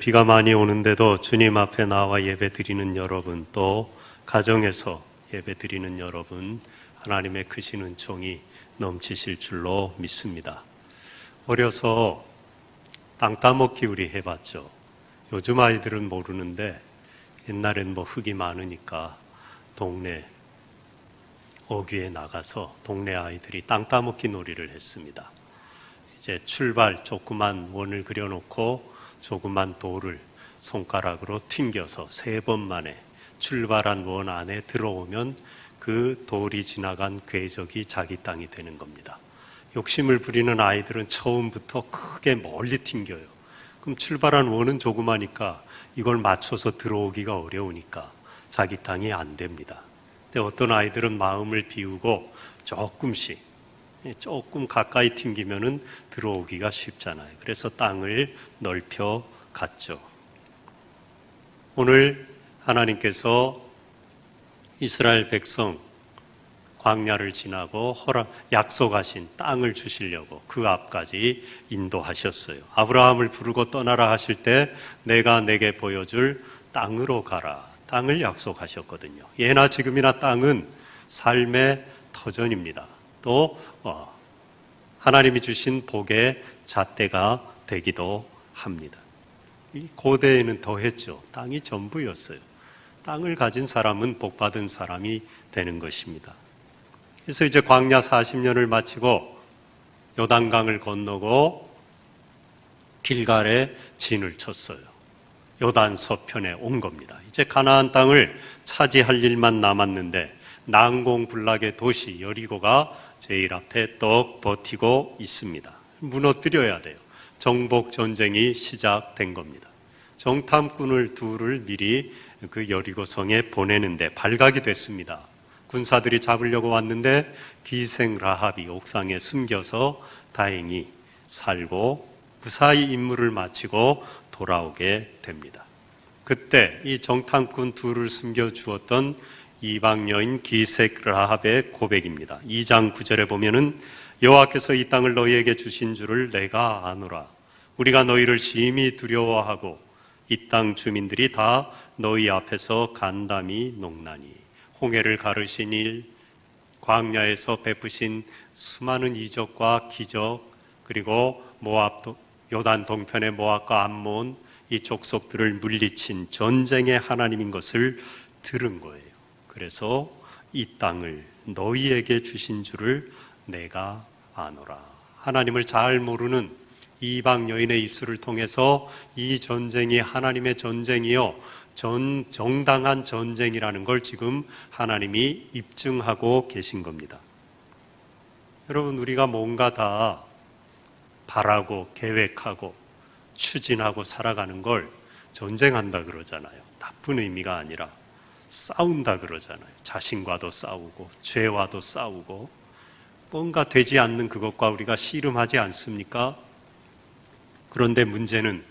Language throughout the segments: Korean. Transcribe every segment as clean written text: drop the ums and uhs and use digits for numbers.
비가 많이 오는데도 주님 앞에 나와 예배 드리는 여러분, 또 가정에서 예배 드리는 여러분, 하나님의 크신 은총이 넘치실 줄로 믿습니다. 어려서 땅 따먹기 우리 해봤죠. 요즘 아이들은 모르는데 옛날엔 흙이 많으니까 동네 어귀에 나가서 동네 아이들이 땅 따먹기 놀이를 했습니다. 이제 출발 조그만 원을 그려놓고 조그만 돌을 손가락으로 튕겨서 3번 만에 출발한 원 안에 들어오면 그 돌이 지나간 궤적이 자기 땅이 되는 겁니다. 욕심을 부리는 아이들은 처음부터 크게 멀리 튕겨요. 그럼 출발한 원은 조그마니까 이걸 맞춰서 들어오기가 어려우니까 자기 땅이 안 됩니다. 근데 어떤 아이들은 마음을 비우고 조금 가까이 튕기면은 들어오기가 쉽잖아요. 그래서 땅을 넓혀 갔죠. 오늘 하나님께서 이스라엘 백성 광야를 지나고 약속하신 땅을 주시려고 그 앞까지 인도하셨어요. 아브라함을 부르고 떠나라 하실 때 내가 내게 보여줄 땅으로 가라. 땅을 약속하셨거든요. 예나 지금이나 땅은 삶의 터전입니다. 또 하나님이 주신 복의 잣대가 되기도 합니다. 고대에는 더했죠. 땅이 전부였어요. 땅을 가진 사람은 복받은 사람이 되는 것입니다. 그래서 이제 광야 40년을 마치고 요단강을 건너고 길갈에 진을 쳤어요. 요단 서편에 온 겁니다. 이제 가나안 땅을 차지할 일만 남았는데 난공불락의 도시 여리고가 제일 앞에 떡 버티고 있습니다. 무너뜨려야 돼요. 정복 전쟁이 시작된 겁니다. 정탐꾼을 둘을 미리 그 여리고성에 보내는데 발각이 됐습니다. 군사들이 잡으려고 왔는데 기생 라합이 옥상에 숨겨서 다행히 살고 무사히 임무를 마치고 돌아오게 됩니다. 그때 이 정탐꾼 둘을 숨겨주었던 이방 여인 기색 라합의 고백입니다. 2장 9절에 보면은 여호와께서 이 땅을 너희에게 주신 줄을 내가 아노라. 우리가 너희를 심히 두려워하고 이 땅 주민들이 다 너희 앞에서 간담이 녹나니 홍해를 가르신 일, 광야에서 베푸신 수많은 이적과 기적, 그리고 요단 동편의 모압과 암몬 이 족속들을 물리친 전쟁의 하나님인 것을 들은 거예요. 그래서 이 땅을 너희에게 주신 줄을 내가 아노라. 하나님을 잘 모르는 이방 여인의 입술을 통해서 이 전쟁이 하나님의 전쟁이요 정당한 전쟁이라는 걸 지금 하나님이 입증하고 계신 겁니다. 여러분, 우리가 뭔가 다 바라고 계획하고 추진하고 살아가는 걸 전쟁한다 그러잖아요. 나쁜 의미가 아니라 싸운다 그러잖아요. 자신과도 싸우고 죄와도 싸우고 뭔가 되지 않는 그것과 우리가 씨름하지 않습니까? 그런데 문제는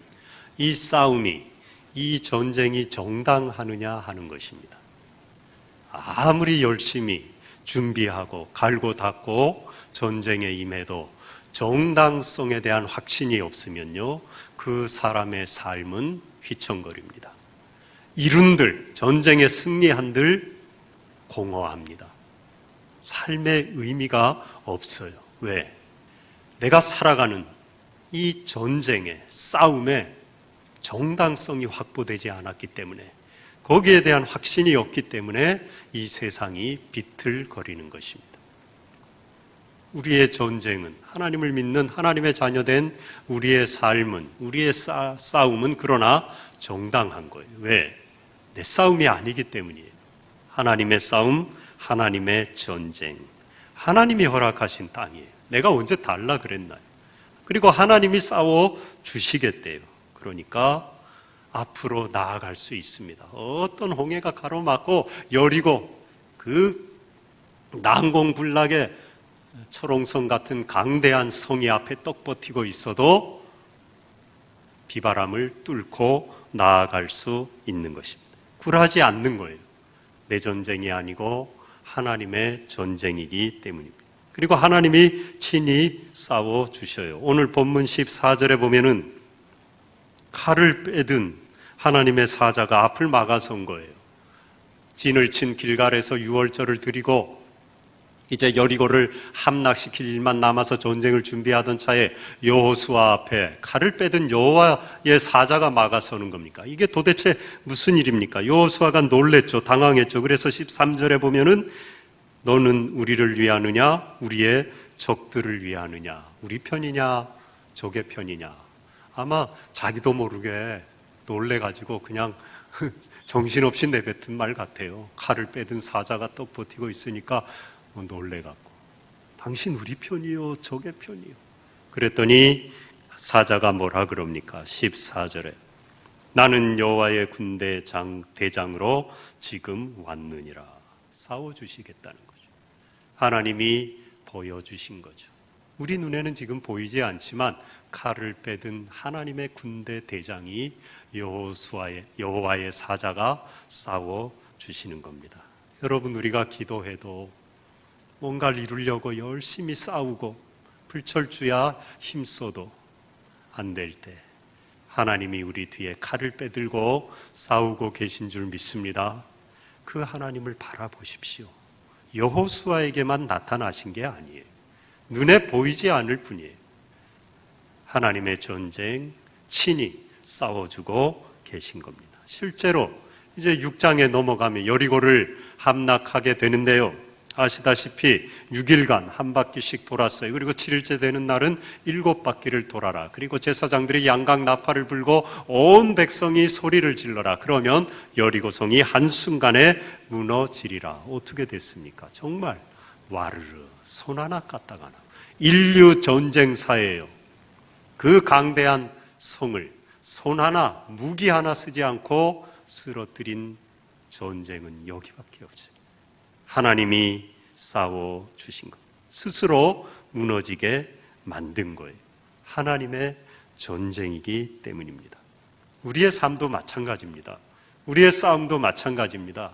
이 싸움이, 이 전쟁이 정당하느냐 하는 것입니다. 아무리 열심히 준비하고 갈고 닦고 전쟁에 임해도 정당성에 대한 확신이 없으면요, 그 사람의 삶은 휘청거립니다. 이룬들, 전쟁에 승리한들 공허합니다. 삶의 의미가 없어요. 왜? 내가 살아가는 이 전쟁의 싸움에 정당성이 확보되지 않았기 때문에, 거기에 대한 확신이 없기 때문에 이 세상이 비틀거리는 것입니다. 우리의 전쟁은, 하나님을 믿는 하나님의 자녀된 우리의 삶은, 우리의 싸움은 그러나 정당한 거예요. 왜? 내 싸움이 아니기 때문이에요. 하나님의 싸움, 하나님의 전쟁, 하나님이 허락하신 땅이에요. 내가 언제 달라 그랬나요? 그리고 하나님이 싸워 주시겠대요. 그러니까 앞으로 나아갈 수 있습니다. 어떤 홍해가 가로막고 여리고 그 난공불락의 철옹성 같은 강대한 성이 앞에 떡 버티고 있어도 비바람을 뚫고 나아갈 수 있는 것입니다. 굴하지 않는 거예요. 내 전쟁이 아니고 하나님의 전쟁이기 때문입니다. 그리고 하나님이 친히 싸워주셔요. 오늘 본문 14절에 보면은 칼을 빼든 하나님의 사자가 앞을 막아선 거예요. 진을 친 길갈에서 유월절을 드리고 이제 여리고를 함락시킬 일만 남아서 전쟁을 준비하던 차에 여호수아 앞에 칼을 빼든 여호와의 사자가 막아서는 겁니까? 이게 도대체 무슨 일입니까? 여호수아가 놀랬죠. 당황했죠. 그래서 13절에 보면은 너는 우리를 위하느냐 우리의 적들을 위하느냐, 우리 편이냐 적의 편이냐. 아마 자기도 모르게 놀래가지고 그냥 정신없이 내뱉은 말 같아요. 칼을 빼든 사자가 떡 버티고 있으니까 놀래갖고 당신 우리 편이요 적의 편이요. 그랬더니 사자가 뭐라 그럽니까? 14절에 나는 여호와의 군대 대장으로 지금 왔느니라. 싸워주시겠다는 거죠. 하나님이 보여주신 거죠. 우리 눈에는 지금 보이지 않지만 칼을 빼든 하나님의 군대 대장이 여호와의 사자가 싸워주시는 겁니다. 여러분, 우리가 기도해도 뭔가를 이루려고 열심히 싸우고 불철주야 힘써도 안 될 때 하나님이 우리 뒤에 칼을 빼들고 싸우고 계신 줄 믿습니다. 그 하나님을 바라보십시오. 여호수아에게만 나타나신 게 아니에요. 눈에 보이지 않을 뿐이에요. 하나님의 전쟁 친히 싸워주고 계신 겁니다. 실제로 이제 6장에 넘어가면 여리고를 함락하게 되는데요. 아시다시피 6일간 한 바퀴씩 돌았어요. 그리고 7일째 되는 날은 7바퀴를 돌아라. 그리고 제사장들이 양각 나팔을 불고 온 백성이 소리를 질러라. 그러면 여리고성이 한순간에 무너지리라. 어떻게 됐습니까? 정말 와르르 손 하나 까딱 하나. 인류 전쟁사예요. 그 강대한 성을 손 하나, 무기 하나 쓰지 않고 쓰러뜨린 전쟁은 여기밖에 없어요. 하나님이 싸워주신 것, 스스로 무너지게 만든 거예요. 하나님의 전쟁이기 때문입니다. 우리의 삶도 마찬가지입니다. 우리의 싸움도 마찬가지입니다.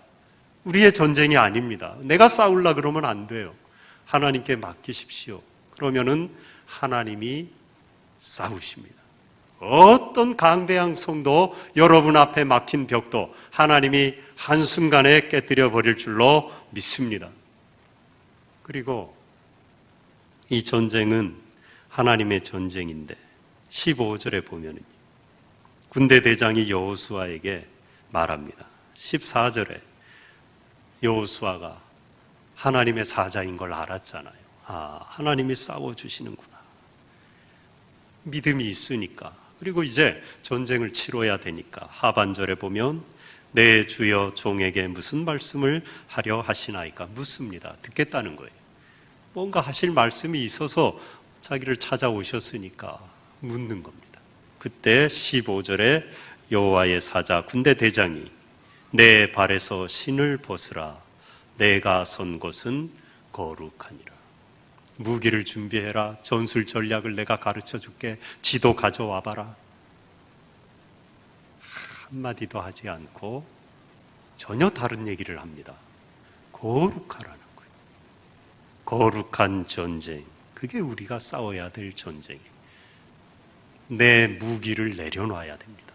우리의 전쟁이 아닙니다. 내가 싸우려 그러면 안 돼요. 하나님께 맡기십시오. 그러면은 하나님이 싸우십니다. 어떤 강대한 성도, 여러분 앞에 막힌 벽도 하나님이 한순간에 깨뜨려 버릴 줄로 믿습니다. 그리고 이 전쟁은 하나님의 전쟁인데 15절에 보면 군대 대장이 여호수아에게 말합니다. 14절에 여호수아가 하나님의 사자인 걸 알았잖아요. 하나님이 싸워주시는구나. 믿음이 있으니까. 그리고 이제 전쟁을 치러야 되니까 하반절에 보면 내 주여 종에게 무슨 말씀을 하려 하시나이까 묻습니다. 듣겠다는 거예요. 뭔가 하실 말씀이 있어서 자기를 찾아오셨으니까 묻는 겁니다. 그때 15절에 여호와의 사자 군대 대장이 내 발에서 신을 벗으라. 내가 선 곳은 거룩하니라. 무기를 준비해라. 전술 전략을 내가 가르쳐 줄게. 지도 가져와 봐라. 한마디도 하지 않고 전혀 다른 얘기를 합니다. 거룩하라는 거예요. 거룩한 전쟁. 그게 우리가 싸워야 될 전쟁이에요. 내 무기를 내려놔야 됩니다.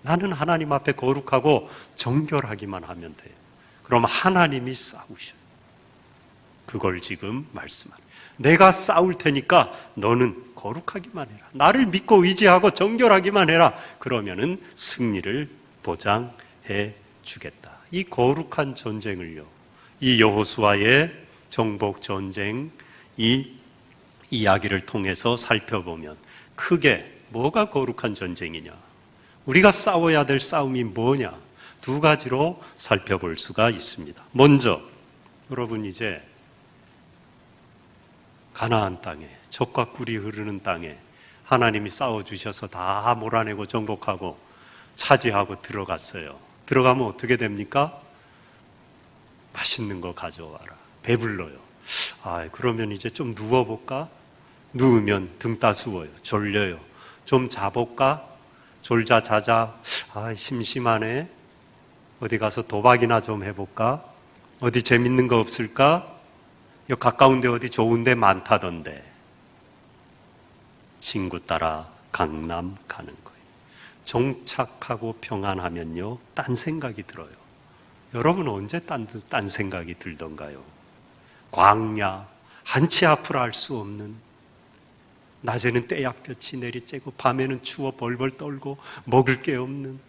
나는 하나님 앞에 거룩하고 정결하기만 하면 돼요. 그럼 하나님이 싸우셔요. 그걸 지금 말씀하는. 내가 싸울 테니까 너는 거룩하기만 해라. 나를 믿고 의지하고 정결하기만 해라. 그러면은 승리를 보장해 주겠다. 이 거룩한 전쟁을요, 이 여호수아의 정복 전쟁 이 이야기를 통해서 살펴보면 크게 뭐가 거룩한 전쟁이냐, 우리가 싸워야 될 싸움이 뭐냐, 두 가지로 살펴볼 수가 있습니다. 먼저 여러분, 이제 가나안 땅에, 젖과 꿀이 흐르는 땅에 하나님이 싸워주셔서 다 몰아내고 정복하고 차지하고 들어갔어요. 들어가면 어떻게 됩니까? 맛있는 거 가져와라. 배불러요. 그러면 이제 좀 누워볼까? 누우면 등 따스워요. 졸려요. 좀 자볼까? 졸자 자자. 심심하네. 어디 가서 도박이나 좀 해볼까? 어디 재밌는 거 없을까? 여기 가까운데 어디 좋은 데 많다던데. 친구 따라 강남 가는 거예요. 정착하고 평안하면요, 딴 생각이 들어요. 여러분 언제 딴 생각이 들던가요? 광야, 한치 앞으로 알 수 없는, 낮에는 떼약볕이 내리쬐고 밤에는 추워 벌벌 떨고 먹을 게 없는,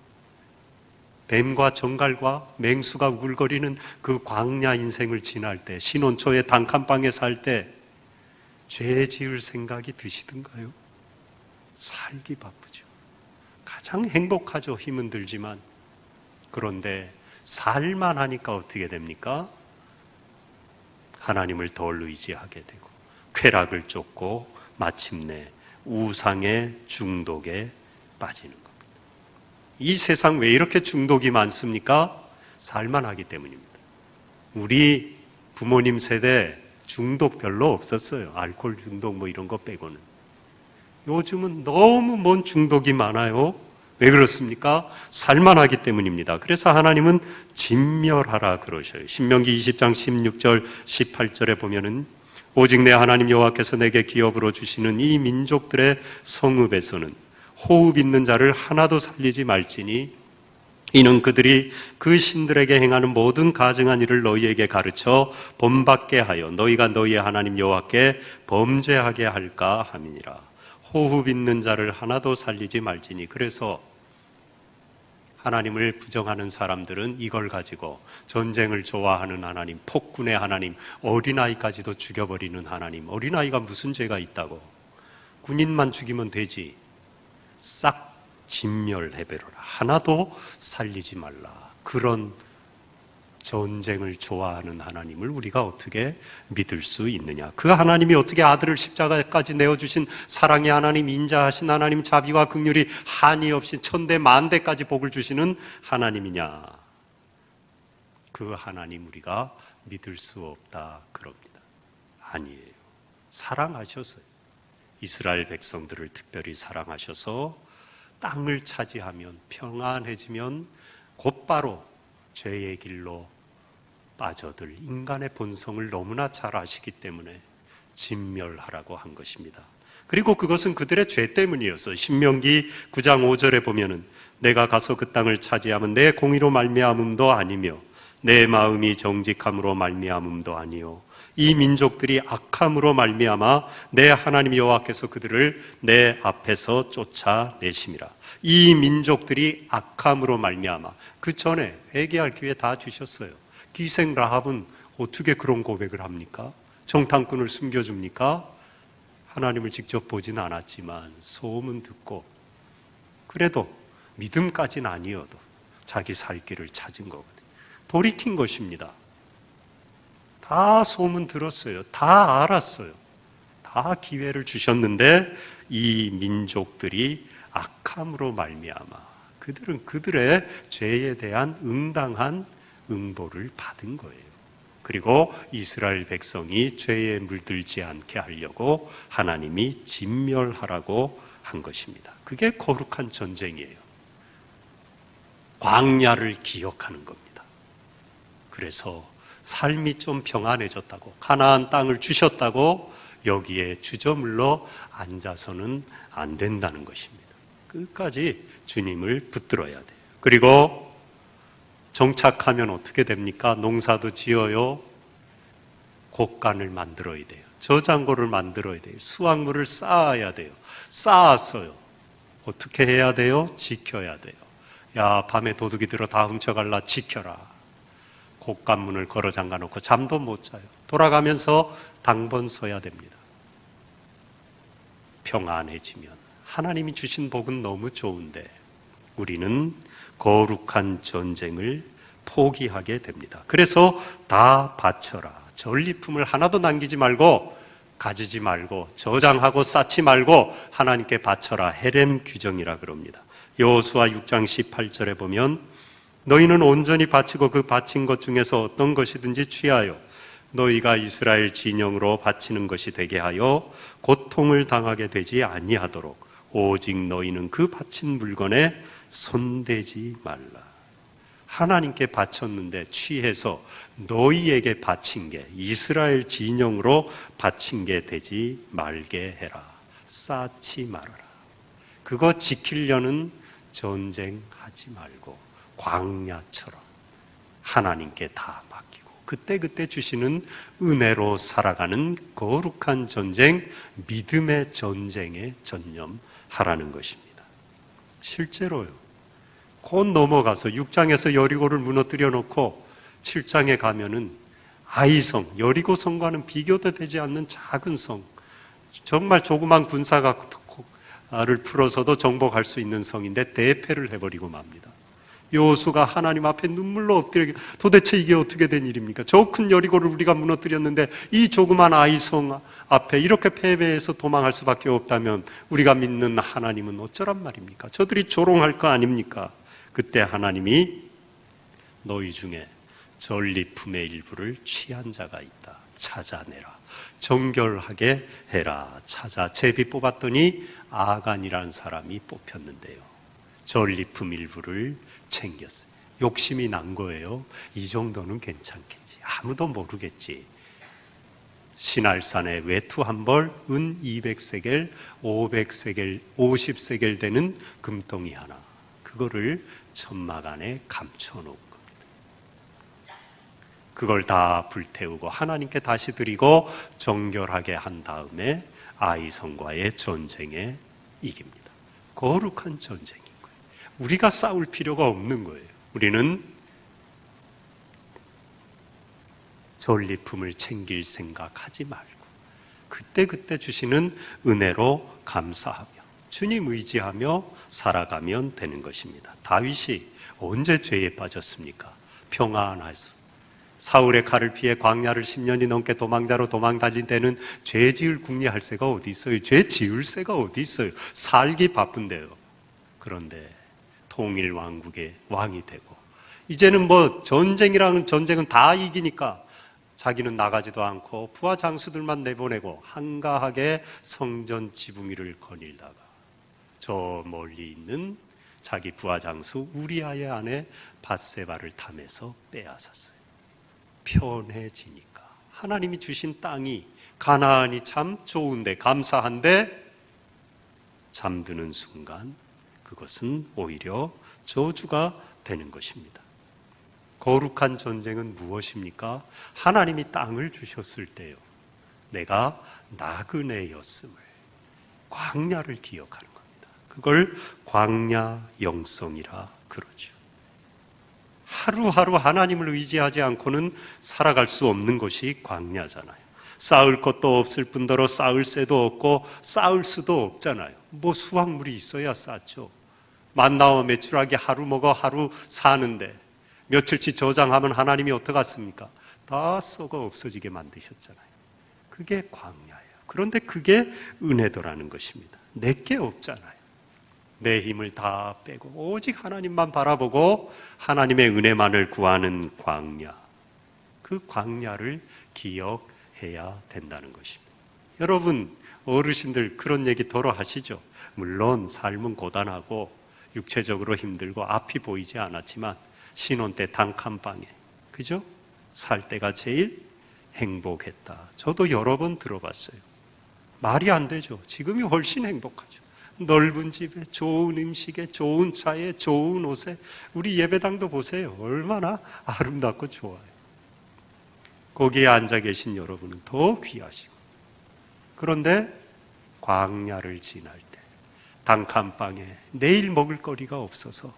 뱀과 정갈과 맹수가 우글거리는 그 광야 인생을 지날 때, 신혼초에 단칸방에 살 때 죄 지을 생각이 드시던가요? 살기 바쁘죠. 가장 행복하죠. 힘은 들지만. 그런데 살만 하니까 어떻게 됩니까? 하나님을 덜 의지하게 되고 쾌락을 쫓고 마침내 우상의 중독에 빠지는 겁니다. 이 세상 왜 이렇게 중독이 많습니까? 살만하기 때문입니다. 우리 부모님 세대 중독 별로 없었어요. 알코올 중독 뭐 이런 거 빼고는. 요즘은 너무 뭔 중독이 많아요. 왜 그렇습니까? 살만하기 때문입니다. 그래서 하나님은 진멸하라 그러셔요. 신명기 20장 16절 18절에 보면은 오직 내 하나님 여호와께서 내게 기업으로 주시는 이 민족들의 성읍에서는 호흡 있는 자를 하나도 살리지 말지니 이는 그들이 그 신들에게 행하는 모든 가증한 일을 너희에게 가르쳐 본받게 하여 너희가 너희의 하나님 여호와께 범죄하게 할까 함이니라. 호흡 있는 자를 하나도 살리지 말지니. 그래서 하나님을 부정하는 사람들은 이걸 가지고 전쟁을 좋아하는 하나님, 폭군의 하나님, 어린아이까지도 죽여버리는 하나님, 어린아이가 무슨 죄가 있다고, 군인만 죽이면 되지, 싹 진멸해버려라, 하나도 살리지 말라, 그런 전쟁을 좋아하는 하나님을 우리가 어떻게 믿을 수 있느냐? 그 하나님이 어떻게 아들을 십자가까지 내어주신 사랑의 하나님, 인자하신 하나님, 자비와 긍휼이 한이 없이 천대 만대까지 복을 주시는 하나님이냐? 그 하나님 우리가 믿을 수 없다 그럽니다. 아니에요. 사랑하셨어요. 이스라엘 백성들을 특별히 사랑하셔서 땅을 차지하면, 평안해지면 곧바로 죄의 길로 빠져들 인간의 본성을 너무나 잘 아시기 때문에 진멸하라고 한 것입니다. 그리고 그것은 그들의 죄 때문이어서 신명기 9장 5절에 보면은 내가 가서 그 땅을 차지하면 내 공의로 말미암음도 아니며 내 마음이 정직함으로 말미암음도 아니요 이 민족들이 악함으로 말미암아 내 하나님 여호와께서 그들을 내 앞에서 쫓아내심이라. 이 민족들이 악함으로 말미암아. 그 전에 회개할 기회 다 주셨어요. 기생 라합은 어떻게 그런 고백을 합니까? 정탐꾼을 숨겨줍니까? 하나님을 직접 보진 않았지만 소문 듣고, 그래도 믿음까지는 아니어도 자기 살 길을 찾은 거거든요. 돌이킨 것입니다. 다 소문 들었어요. 다 알았어요. 다 기회를 주셨는데 이 민족들이 악함으로 말미암아 그들은 그들의 죄에 대한 응당한 응보를 받은 거예요. 그리고 이스라엘 백성이 죄에 물들지 않게 하려고 하나님이 진멸하라고 한 것입니다. 그게 거룩한 전쟁이에요. 광야를 기억하는 겁니다. 그래서 삶이 좀 평안해졌다고, 가나안 땅을 주셨다고 여기에 주저물러 앉아서는 안 된다는 것입니다. 끝까지 주님을 붙들어야 돼요. 그리고 정착하면 어떻게 됩니까? 농사도 지어요. 곡간을 만들어야 돼요. 저장고를 만들어야 돼요. 수확물을 쌓아야 돼요. 쌓았어요. 어떻게 해야 돼요? 지켜야 돼요. 야, 밤에 도둑이 들어 다 훔쳐갈라, 지켜라. 곡간문을 걸어 잠가놓고 잠도 못 자요. 돌아가면서 당번 서야 됩니다. 평안해지면 하나님이 주신 복은 너무 좋은데 우리는 거룩한 전쟁을 포기하게 됩니다. 그래서 다 바쳐라. 전리품을 하나도 남기지 말고, 가지지 말고, 저장하고 쌓지 말고 하나님께 바쳐라. 헤렘 규정이라 그럽니다. 여호수아 6장 18절에 보면 너희는 온전히 바치고 그 바친 것 중에서 어떤 것이든지 취하여 너희가 이스라엘 진영으로 바치는 것이 되게 하여 고통을 당하게 되지 아니하도록 오직 너희는 그 바친 물건에 손대지 말라. 하나님께 바쳤는데 취해서 너희에게 바친 게, 이스라엘 진영으로 바친 게 되지 말게 해라. 쌓지 말아라. 그거 지키려는 전쟁하지 말고 광야처럼 하나님께 다 맡기고 그때그때 주시는 은혜로 살아가는 거룩한 전쟁, 믿음의 전쟁에 전념하라는 것입니다. 실제로요, 곧 넘어가서 6장에서 여리고를 무너뜨려 놓고 7장에 가면은 아이성, 여리고성과는 비교도 되지 않는 작은 성, 정말 조그만 군사가 를 풀어서도 정복할 수 있는 성인데 대패를 해버리고 맙니다. 여호수가 하나님 앞에 눈물로 엎드려, 도대체 이게 어떻게 된 일입니까? 저 큰 여리고를 우리가 무너뜨렸는데 이 조그만 아이성 앞에 이렇게 패배해서 도망할 수밖에 없다면 우리가 믿는 하나님은 어쩌란 말입니까? 저들이 조롱할 거 아닙니까? 그때 하나님이 너희 중에 전리품의 일부를 취한 자가 있다, 찾아내라, 정결하게 해라. 찾아 제비 뽑았더니 아간이라는 사람이 뽑혔는데요, 전리품 일부를 챙겼어요. 욕심이 난 거예요. 이 정도는 괜찮겠지, 아무도 모르겠지. 신할산에 외투 한 벌, 은 200세겔, 500세겔, 50세겔 되는 금덩이 하나, 그거를 천막 안에 감춰놓은 겁니다. 그걸 다 불태우고 하나님께 다시 드리고 정결하게 한 다음에 아이성과의 전쟁에 이깁니다. 거룩한 전쟁인 거예요. 우리가 싸울 필요가 없는 거예요. 우리는 전리품을 챙길 생각하지 말고 그때그때 주시는 은혜로 감사하며 주님 의지하며 살아가면 되는 것입니다. 다윗이 언제 죄에 빠졌습니까? 평안해서 사울의 칼을 피해 광야를 10년이 넘게 도망자로 도망 다닐 때는 죄 지을 궁리할 새가 어디 있어요? 죄 지을 새가 어디 있어요? 살기 바쁜데요. 그런데 통일 왕국의 왕이 되고 이제는 뭐 전쟁이라는 전쟁은 다 이기니까 자기는 나가지도 않고 부하 장수들만 내보내고 한가하게 성전 지붕 위를 거닐다가 저 멀리 있는 자기 부하 장수 우리아의 아내 밧세바를 탐해서 빼앗았어요. 편해지니까 하나님이 주신 땅이 가나안이 참 좋은데 감사한데 잠드는 순간 그것은 오히려 저주가 되는 것입니다. 거룩한 전쟁은 무엇입니까? 하나님이 땅을 주셨을 때요, 내가 나그네였음을, 광야를 기억하는 겁니다. 그걸 광야 영성이라 그러죠. 하루하루 하나님을 의지하지 않고는 살아갈 수 없는 것이 광야잖아요. 쌓을 것도 없을 뿐더러 쌓을 새도 없고 쌓을 수도 없잖아요. 뭐 수확물이 있어야 쌓죠. 만나와 메추라기 하루 먹어 하루 사는데 며칠치 저장하면 하나님이 어떡하십니까? 다 썩어 없어지게 만드셨잖아요. 그게 광야예요. 그런데 그게 은혜도라는 것입니다. 내게 없잖아요. 내 힘을 다 빼고 오직 하나님만 바라보고 하나님의 은혜만을 구하는 광야, 그 광야를 기억해야 된다는 것입니다. 여러분 어르신들 그런 얘기 더러 하시죠. 물론 삶은 고단하고 육체적으로 힘들고 앞이 보이지 않았지만 신혼 때 단칸방에, 그죠? 살 때가 제일 행복했다. 저도 여러 번 들어봤어요. 말이 안 되죠. 지금이 훨씬 행복하죠. 넓은 집에, 좋은 음식에, 좋은 차에, 좋은 옷에. 우리 예배당도 보세요. 얼마나 아름답고 좋아요. 거기에 앉아 계신 여러분은 더 귀하시고. 그런데 광야를 지날 때 단칸방에 내일 먹을 거리가 없어서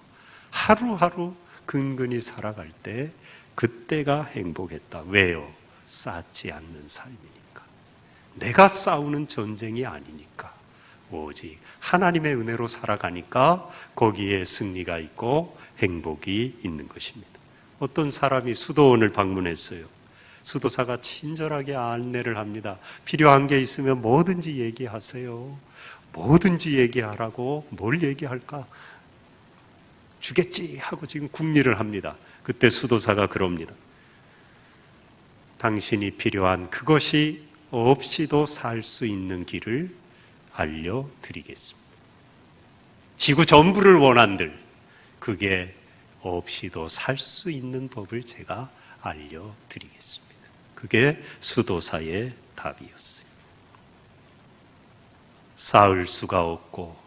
하루하루 근근히 살아갈 때 그때가 행복했다. 왜요? 쌓지 않는 삶이니까. 내가 싸우는 전쟁이 아니니까. 오직 하나님의 은혜로 살아가니까 거기에 승리가 있고 행복이 있는 것입니다. 어떤 사람이 수도원을 방문했어요. 수도사가 친절하게 안내를 합니다. 필요한 게 있으면 뭐든지 얘기하세요. 뭐든지 얘기하라고. 뭘 얘기할까? 주겠지 하고 지금 궁리를 합니다. 그때 수도사가 그럽니다. 당신이 필요한 그것이 없이도 살 수 있는 길을 알려드리겠습니다. 지구 전부를 원한들 그게 없이도 살 수 있는 법을 제가 알려드리겠습니다. 그게 수도사의 답이었어요. 쌓을 수가 없고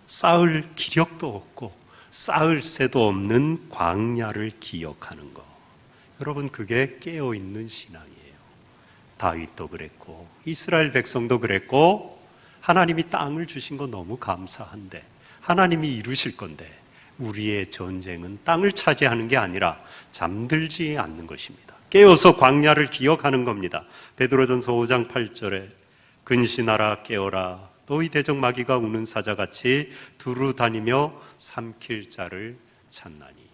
쌓을 기력도 없고 쌓을 새도 없는 광야를 기억하는 것. 여러분, 그게 깨어있는 신앙이에요. 다윗도 그랬고 이스라엘 백성도 그랬고, 하나님이 땅을 주신 거 너무 감사한데, 하나님이 이루실 건데, 우리의 전쟁은 땅을 차지하는 게 아니라 잠들지 않는 것입니다. 깨어서 광야를 기억하는 겁니다. 베드로전서 5장 8절에 근신하라 깨어라 너희 대적 마귀가 우는 사자같이 두루 다니며 삼킬 자를 찾나니.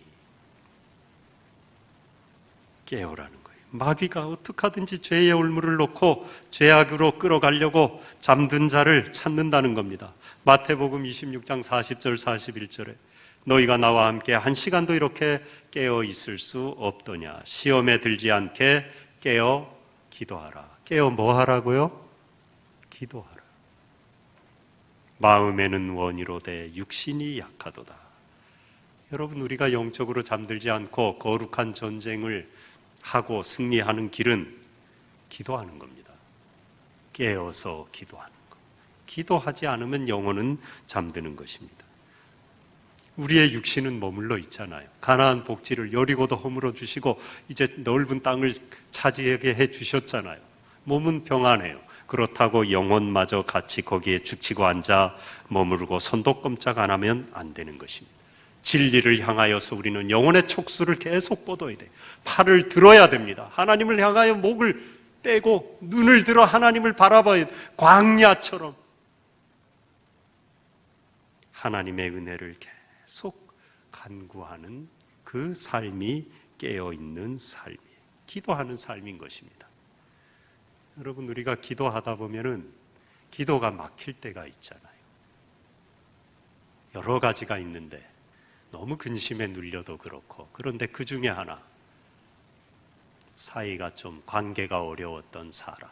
깨어라는 거예요. 마귀가 어떻게 하든지 죄의 올무를 놓고 죄악으로 끌어가려고 잠든 자를 찾는다는 겁니다. 마태복음 26장 40절 41절에 너희가 나와 함께 한 시간도 이렇게 깨어 있을 수 없더냐. 시험에 들지 않게 깨어 기도하라. 깨어 뭐 하라고요? 기도하라. 마음에는 원이로되 육신이 약하도다. 여러분, 우리가 영적으로 잠들지 않고 거룩한 전쟁을 하고 승리하는 길은 기도하는 겁니다. 깨어서 기도하는 것. 기도하지 않으면 영혼은 잠드는 것입니다. 우리의 육신은 머물러 있잖아요. 가나안 복지를 여리고도 허물어 주시고 이제 넓은 땅을 차지하게 해 주셨잖아요. 몸은 평안해요. 그렇다고 영혼마저 같이 거기에 죽치고 앉아 머무르고 손도 꼼짝 안 하면 안 되는 것입니다. 진리를 향하여서 우리는 영혼의 촉수를 계속 뻗어야 돼요. 팔을 들어야 됩니다. 하나님을 향하여 목을 떼고 눈을 들어 하나님을 바라봐야 돼요. 광야처럼 하나님의 은혜를 계속 간구하는 그 삶이 깨어있는 삶이에요. 기도하는 삶인 것입니다. 여러분, 우리가 기도하다 보면은 기도가 막힐 때가 있잖아요. 여러 가지가 있는데 너무 근심에 눌려도 그렇고, 그런데 그 중에 하나, 사이가 좀 관계가 어려웠던 사람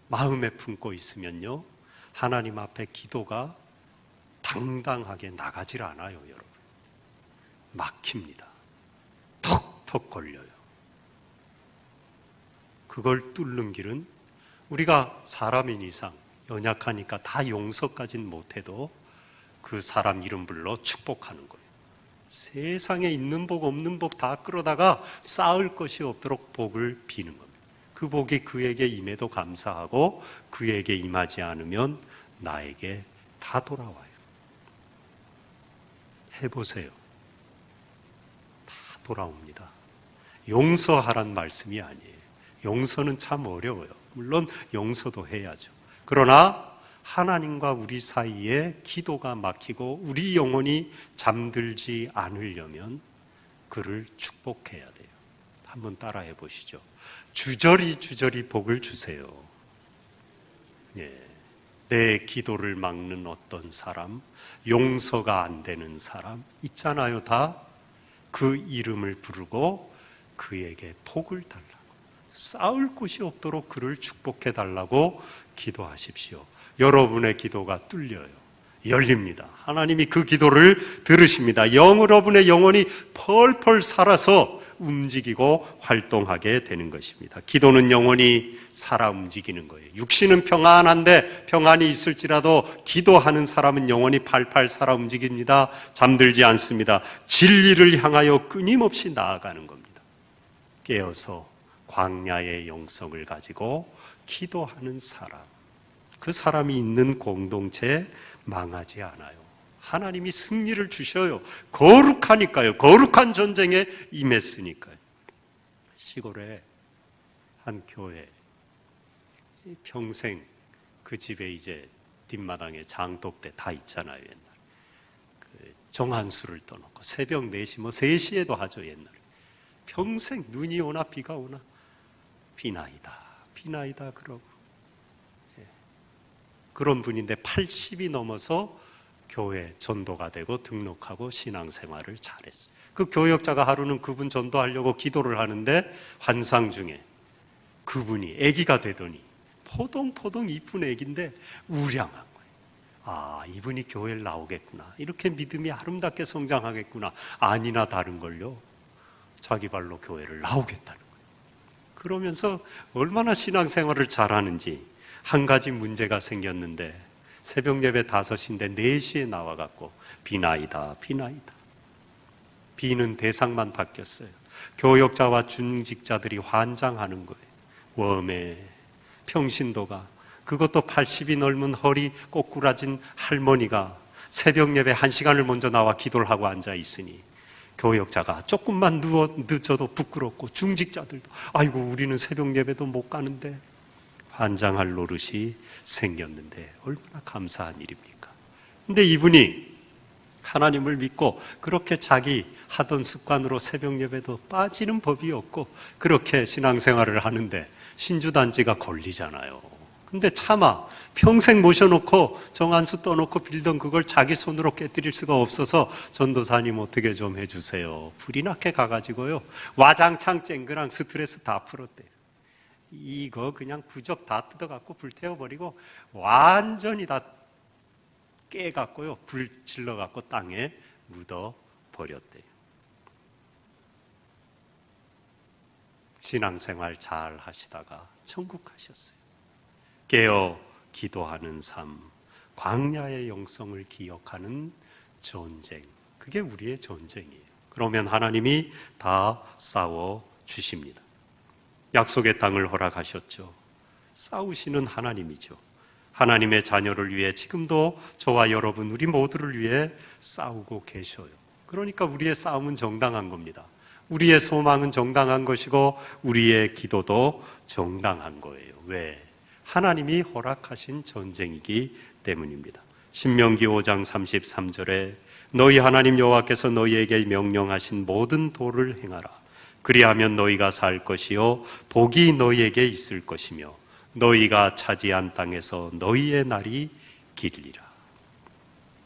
마음에 품고 있으면요, 하나님 앞에 기도가 당당하게 나가질 않아요. 여러분, 막힙니다. 턱턱 걸려요. 그걸 뚫는 길은 우리가 사람인 이상 연약하니까 다 용서까지는 못해도 그 사람 이름 불러 축복하는 거예요. 세상에 있는 복 없는 복 다 끌어다가 쌓을 것이 없도록 복을 비는 겁니다. 그 복이 그에게 임해도 감사하고 그에게 임하지 않으면 나에게 다 돌아와요. 해보세요. 다 돌아옵니다. 용서하란 말씀이 아니에요. 용서는 참 어려워요. 물론 용서도 해야죠. 그러나 하나님과 우리 사이에 기도가 막히고 우리 영혼이 잠들지 않으려면 그를 축복해야 돼요. 한번 따라해 보시죠. 주저리 주저리 복을 주세요. 예. 내 기도를 막는 어떤 사람, 용서가 안 되는 사람 있잖아요. 다 그 이름을 부르고 그에게 복을 달라고, 쌓을 곳이 없도록 그를 축복해 달라고 기도하십시오. 여러분의 기도가 뚫려요. 열립니다. 하나님이 그 기도를 들으십니다. 여러분의 영혼이 펄펄 살아서 움직이고 활동하게 되는 것입니다. 기도는 영혼이 살아 움직이는 거예요. 육신은 평안한데 평안이 있을지라도 기도하는 사람은 영혼이 팔팔 살아 움직입니다. 잠들지 않습니다. 진리를 향하여 끊임없이 나아가는 겁니다. 깨어서 광야의 영성을 가지고 기도하는 사람, 그 사람이 있는 공동체 망하지 않아요. 하나님이 승리를 주셔요. 거룩하니까요. 거룩한 전쟁에 임했으니까요. 시골에 한 교회, 평생 그 집에 이제 뒷마당에 장독대 다 있잖아요. 옛날 그 정한수를 떠놓고 새벽 4시 뭐 3시에도 하죠. 옛날에 평생 눈이 오나 비가 오나 비나이다 비나이다 그러고, 그런 분인데 80이 넘어서 교회 전도가 되고 등록하고 신앙생활을 잘했어요. 그 교역자가 하루는 그분 전도하려고 기도를 하는데 환상 중에 그분이 아기가 되더니 포동포동 이쁜 아기인데 우량한 거예요. 아, 이분이 교회를 나오겠구나, 이렇게 믿음이 아름답게 성장하겠구나. 아니나 다른걸요, 자기 발로 교회를 나오겠다는 거예요. 그러면서 얼마나 신앙생활을 잘하는지. 한 가지 문제가 생겼는데 새벽 예배 5시인데 4시에 나와갖고 비나이다 비나이다 비는 대상만 바뀌었어요. 교역자와 중직자들이 환장하는 거예요. 웜에 평신도가, 그것도 80이 넘은 허리 꼬꾸라진 할머니가 새벽 예배 1시간을 먼저 나와 기도를 하고 앉아 있으니 교역자가 조금만 늦어도 부끄럽고 중직자들도 아이고 우리는 새벽 예배도 못 가는데 환장할 노릇이 생겼는데 얼마나 감사한 일입니까? 근데 이분이 하나님을 믿고 그렇게 자기 하던 습관으로 새벽 예배도 빠지는 법이 없고 그렇게 신앙생활을 하는데 신주단지가 걸리잖아요. 근데 차마 평생 모셔놓고 정한수 떠놓고 빌던 그걸 자기 손으로 깨뜨릴 수가 없어서 전도사님 어떻게 좀 해주세요. 불이 나게 가가지고요. 와장창 쨍그랑 스트레스 다 풀었대요. 이거 그냥 부적 다 뜯어갖고 불태워버리고 완전히 다 깨갖고요. 불 질러갖고 땅에 묻어버렸대요. 신앙생활 잘 하시다가 천국 가셨어요. 깨어 기도하는 삶, 광야의 영성을 기억하는 전쟁, 그게 우리의 전쟁이에요. 그러면 하나님이 다 싸워 주십니다. 약속의 땅을 허락하셨죠. 싸우시는 하나님이죠. 하나님의 자녀를 위해 지금도 저와 여러분 우리 모두를 위해 싸우고 계셔요. 그러니까 우리의 싸움은 정당한 겁니다. 우리의 소망은 정당한 것이고 우리의 기도도 정당한 거예요. 왜? 하나님이 허락하신 전쟁이기 때문입니다. 신명기 5장 33절에 너희 하나님 여호와께서 너희에게 명령하신 모든 도를 행하라. 그리하면 너희가 살 것이요 복이 너희에게 있을 것이며 너희가 차지한 땅에서 너희의 날이 길리라.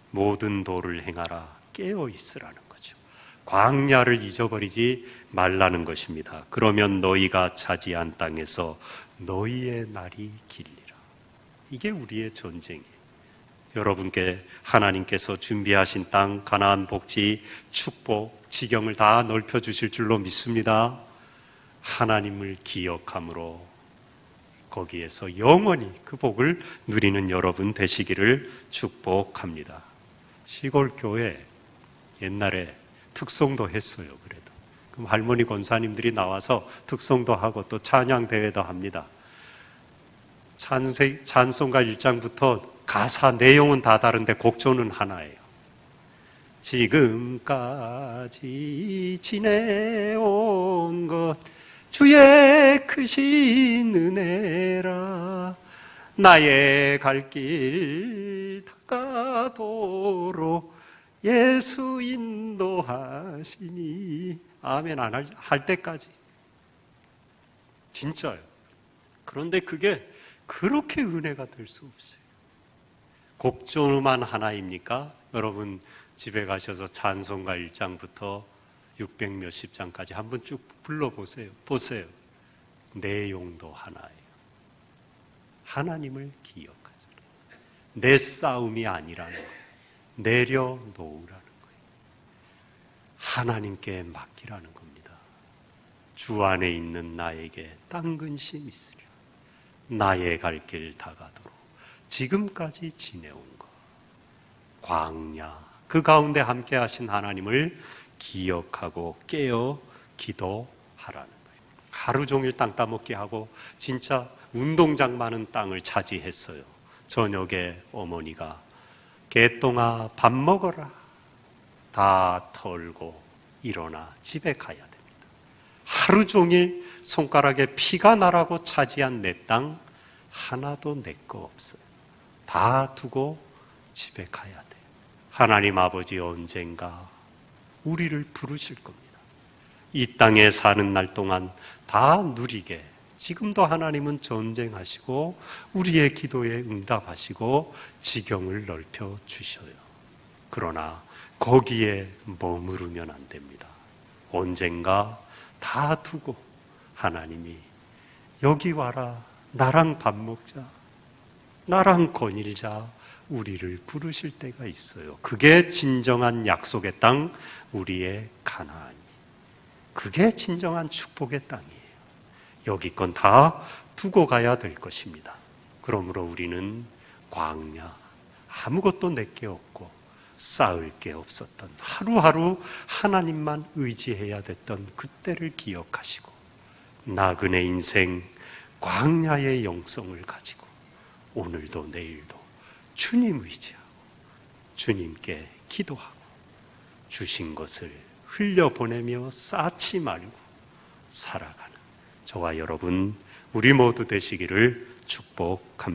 모든 도를 행하라. 깨어 있으라는 거죠. 광야를 잊어버리지 말라는 것입니다. 그러면 너희가 차지한 땅에서 너희의 날이 길리라. 이게 우리의 전쟁이에요. 여러분께 하나님께서 준비하신 땅, 가나안 복지, 축복, 지경을 다 넓혀주실 줄로 믿습니다. 하나님을 기억함으로 거기에서 영원히 그 복을 누리는 여러분 되시기를 축복합니다. 시골 교회 옛날에 특송도 했어요. 그래도 그럼 할머니 권사님들이 나와서 특송도 하고 또 찬양 대회도 합니다. 찬송가 1장부터 가사 내용은 다 다른데 곡조는 하나예요. 지금까지 지내온 것 주의 크신 은혜라. 나의 갈 길 다가도록 예수 인도하시니. 아멘 안 할 때까지. 진짜요. 그런데 그게 그렇게 은혜가 될 수 없어요. 곡조만 하나입니까? 여러분 집에 가셔서 찬송가 1장부터 600 몇십 장까지 한번 쭉 불러보세요. 보세요. 내용도 하나예요. 하나님을 기억하자. 내 싸움이 아니라는 거예요. 내려놓으라는 거예요. 하나님께 맡기라는 겁니다. 주 안에 있는 나에게 딴 근심 있으랴. 나의 갈 길 다가도록 지금까지 지내온 것, 광야, 그 가운데 함께 하신 하나님을 기억하고 깨어 기도하라는 거예요. 하루 종일 땅 따먹기 하고 진짜 운동장 많은 땅을 차지했어요. 저녁에 어머니가 개똥아 밥 먹어라. 다 털고 일어나 집에 가야 됩니다. 하루 종일 손가락에 피가 나라고 차지한 내 땅 하나도 내 거 없어요. 다 두고 집에 가야 돼요. 하나님 아버지 언젠가 우리를 부르실 겁니다. 이 땅에 사는 날 동안 다 누리게 지금도 하나님은 전쟁하시고 우리의 기도에 응답하시고 지경을 넓혀 주셔요. 그러나 거기에 머무르면 안 됩니다. 언젠가 다 두고 하나님이 여기 와라. 나랑 밥 먹자. 나랑 거닐자. 우리를 부르실 때가 있어요. 그게 진정한 약속의 땅, 우리의 가나안이. 그게 진정한 축복의 땅이에요. 여기 건 다 두고 가야 될 것입니다. 그러므로 우리는 광야, 아무것도 내게 없고 쌓을 게 없었던, 하루하루 하나님만 의지해야 됐던 그때를 기억하시고 나그네 인생, 광야의 영성을 가지고 오늘도 내일도 주님 의지하고 주님께 기도하고 주신 것을 흘려보내며 쌓지 말고 살아가는 저와 여러분, 우리 모두 되시기를 축복합니다.